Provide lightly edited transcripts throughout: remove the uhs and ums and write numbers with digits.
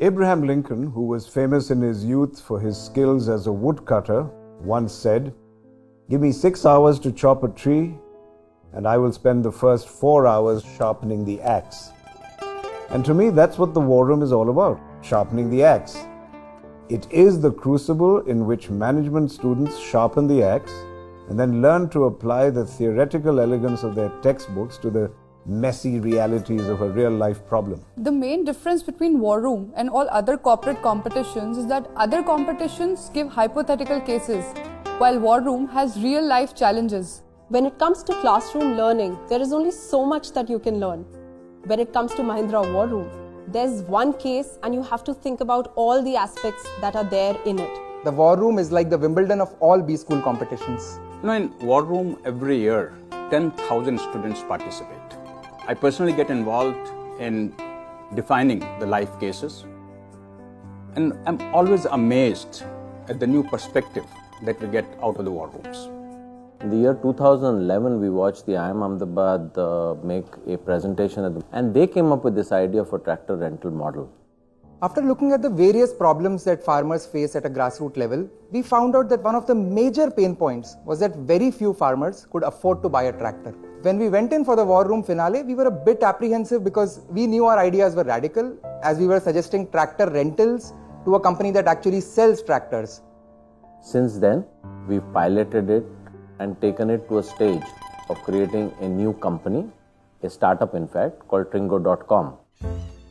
Abraham Lincoln, who was famous in his youth for his skills as a woodcutter, once said, "Give me 6 hours to chop a tree, and I will spend the first 4 hours sharpening the axe." And to me, that's what the War Room is all about, sharpening the axe. It is the crucible in which management students sharpen the axe and then learn to apply the theoretical elegance of their textbooks to the messy realities of a real-life problem. The main difference between War Room and all other corporate competitions is that other competitions give hypothetical cases, while War Room has real-life challenges. When it comes to classroom learning, there is only so much that you can learn. When it comes to Mahindra-War Room, there's one case and you have to think about all the aspects that are there in it. The War Room is like the Wimbledon of all B school competitions. In War Room, every year, 10,000 students participate. I personally get involved in defining the life cases, and I'm always amazed at the new perspective that we get out of the War Rooms. In the year 2011, we watched the IIM Ahmedabad make a presentation and they came up with this idea of a tractor rental model. After looking at the various problems that farmers face at a grassroots level, we found out that one of the major pain points was that very few farmers could afford to buy a tractor. When we went in for the War Room finale, we were a bit apprehensive because we knew our ideas were radical, as we were suggesting tractor rentals to a company that actually sells tractors. Since then, we've piloted it and taken it to a stage of creating a new company, a startup in fact, called Tringo.com.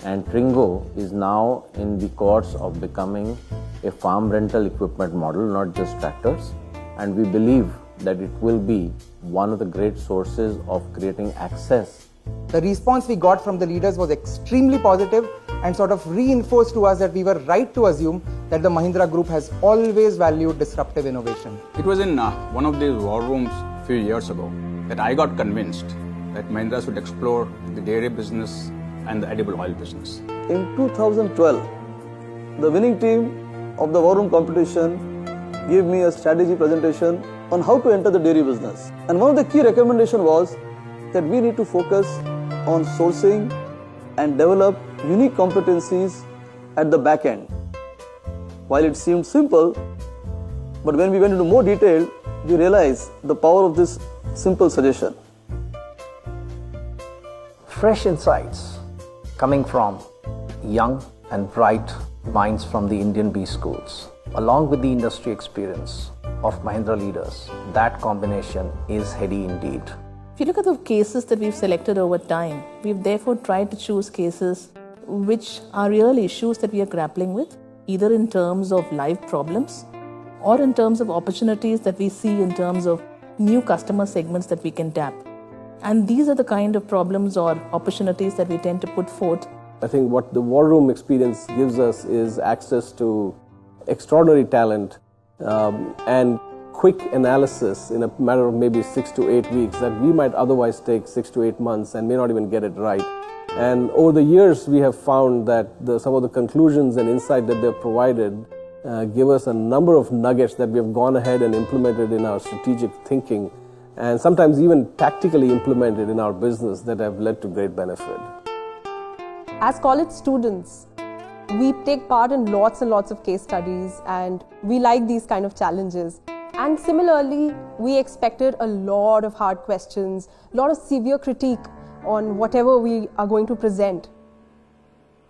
And Tringo is now in the course of becoming a farm rental equipment model, not just tractors. And we believe that it will be one of the great sources of creating access. The response we got from the leaders was extremely positive and sort of reinforced to us that we were right to assume that the Mahindra Group has always valued disruptive innovation. It was in one of these War Rooms a few years ago that I got convinced that Mahindra should explore the dairy business and the edible oil business. In 2012, the winning team of the War Room competition gave me a strategy presentation on how to enter the dairy business. And one of the key recommendations was that we need to focus on sourcing and develop unique competencies at the back end. While it seemed simple, but when we went into more detail, we realized the power of this simple suggestion. Fresh insights coming from young and bright minds from the Indian B schools, along with the industry experience of Mahindra leaders. That combination is heady indeed. If you look at the cases that we've selected over time, we've therefore tried to choose cases which are real issues that we are grappling with, either in terms of live problems or in terms of opportunities that we see in terms of new customer segments that we can tap. And these are the kind of problems or opportunities that we tend to put forth. I think what the War Room experience gives us is access to extraordinary talent and quick analysis in a matter of maybe 6 to 8 weeks that we might otherwise take 6 to 8 months and may not even get it right. And over the years, we have found that some of the conclusions and insight that they've provided give us a number of nuggets that we have gone ahead and implemented in our strategic thinking, and sometimes even tactically implemented in our business that have led to great benefit. As college students, we take part in lots and lots of case studies and we like these kind of challenges. And similarly, we expected a lot of hard questions, a lot of severe critique on whatever we are going to present.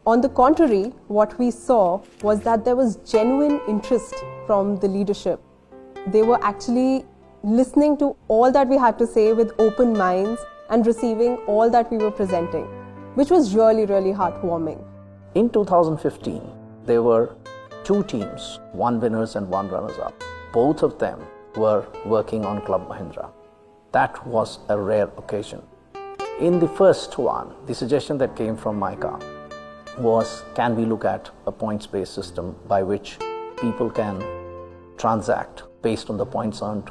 On the contrary, what we saw was that there was genuine interest from the leadership. They were actually listening to all that we had to say with open minds and receiving all that we were presenting, which was really, really heartwarming. In 2015, there were 2 teams, 1 winners and 1 runners-up. Both of them were working on Club Mahindra. That was a rare occasion. In the first one, the suggestion that came from Maitra was, can we look at a points-based system by which people can transact based on the points earned?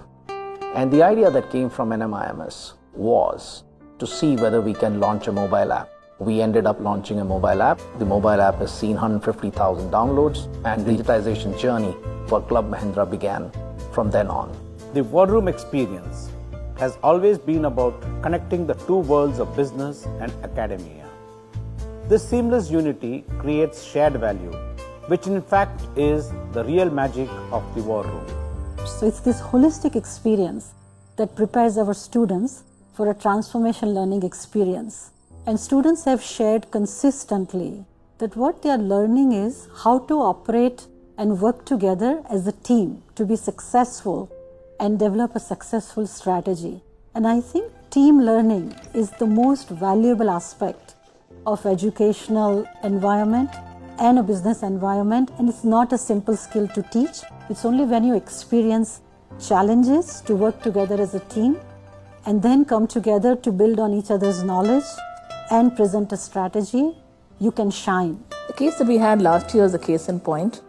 And the idea that came from NMIMS was to see whether we can launch a mobile app. We ended up launching a mobile app. The mobile app has seen 150,000 downloads, and the digitization journey for Club Mahindra began from then on. The War Room experience has always been about connecting the 2 worlds of business and academia. This seamless unity creates shared value, which in fact is the real magic of the War Room. So it's this holistic experience that prepares our students for a transformation learning experience. And students have shared consistently that what they are learning is how to operate and work together as a team to be successful and develop a successful strategy. And I think team learning is the most valuable aspect of educational environment and a business environment, and it's not a simple skill to teach. It's only when you experience challenges to work together as a team and then come together to build on each other's knowledge and present a strategy, you can shine. The case that we had last year is a case in point.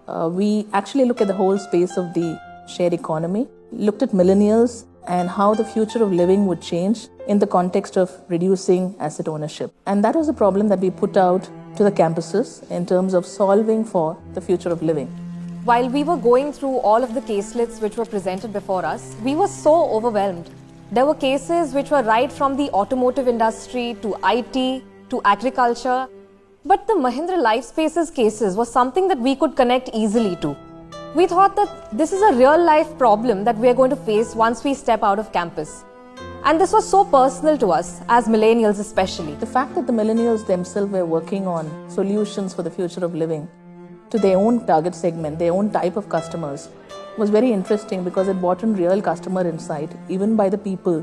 We actually look at the whole space of the shared economy, looked at millennials and how the future of living would change in the context of reducing asset ownership. And that was a problem that we put out to the campuses in terms of solving for the future of living. While we were going through all of the caselets which were presented before us, we were so overwhelmed. There were cases which were right from the automotive industry to IT to agriculture. But the Mahindra Life Spaces cases was something that we could connect easily to. We thought that this is a real life problem that we are going to face once we step out of campus. And this was so personal to us, as millennials especially. The fact that the millennials themselves were working on solutions for the future of living to their own target segment, their own type of customers, was very interesting because it brought in real customer insight, even by the people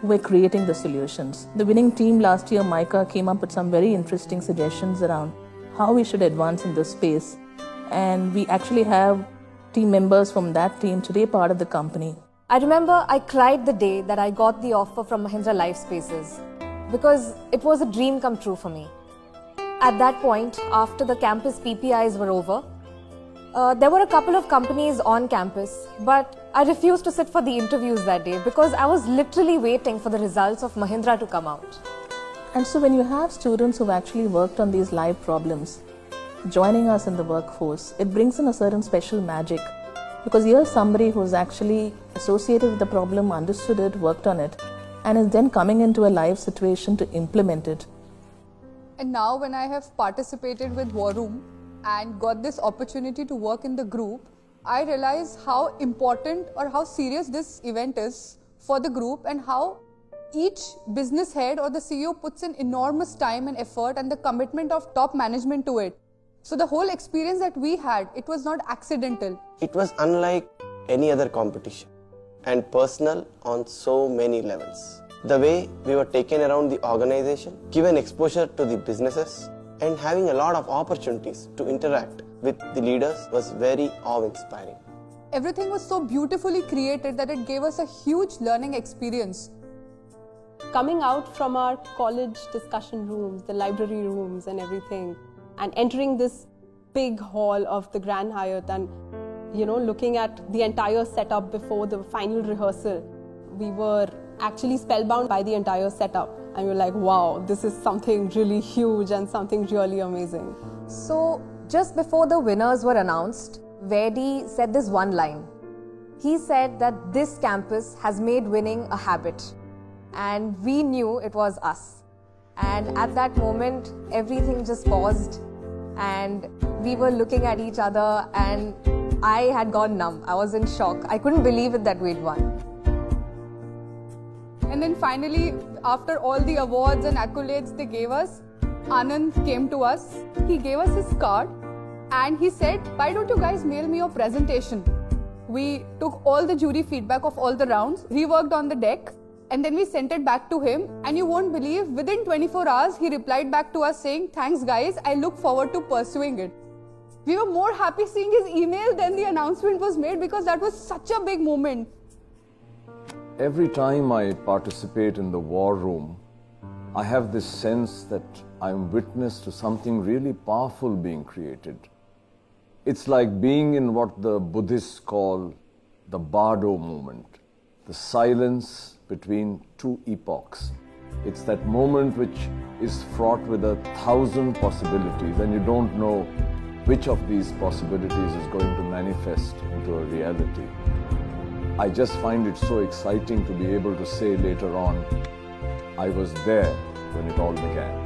who were creating the solutions. The winning team last year, Maitra, came up with some very interesting suggestions around how we should advance in this space. And we actually have team members from that team today part of the company. I remember I cried the day that I got the offer from Mahindra Life Spaces because it was a dream come true for me. At that point, after the campus PPIs were over, there were a couple of companies on campus, but I refused to sit for the interviews that day because I was literally waiting for the results of Mahindra to come out. And so when you have students who've actually worked on these live problems, joining us in the workforce, it brings in a certain special magic. Because here's somebody who's actually associated with the problem, understood it, worked on it, and is then coming into a live situation to implement it. And now when I have participated with War Room and got this opportunity to work in the group, I realize how important or how serious this event is for the group and how each business head or the CEO puts in enormous time and effort and the commitment of top management to it. So the whole experience that we had, it was not accidental. It was unlike any other competition and personal on so many levels. The way we were taken around the organization, given exposure to the businesses and having a lot of opportunities to interact with the leaders was very awe-inspiring. Everything was so beautifully created that it gave us a huge learning experience. Coming out from our college discussion rooms, the library rooms and everything, and entering this big hall of the Grand Hyatt and, looking at the entire setup before the final rehearsal, we were actually spellbound by the entire setup. And we were like, wow, this is something really huge and something really amazing. So just before the winners were announced, Verdi said this one line. He said that this campus has made winning a habit. And we knew it was us. And at that moment, everything just paused and we were looking at each other and I had gone numb. I was in shock. I couldn't believe it that we'd won. And then finally, after all the awards and accolades they gave us, Anand came to us. He gave us his card and he said, why don't you guys mail me your presentation? We took all the jury feedback of all the rounds, reworked on the deck, and then we sent it back to him. And you won't believe, within 24 hours, he replied back to us saying, "Thanks guys, I look forward to pursuing it." We were more happy seeing his email than the announcement was made because that was such a big moment. Every time I participate in the war room, I have this sense that I'm witness to something really powerful being created. It's like being in what the Buddhists call the bardo moment, the silence between two epochs. It's that moment which is fraught with 1,000 possibilities and you don't know which of these possibilities is going to manifest into a reality. I just find it so exciting to be able to say later on, I was there when it all began.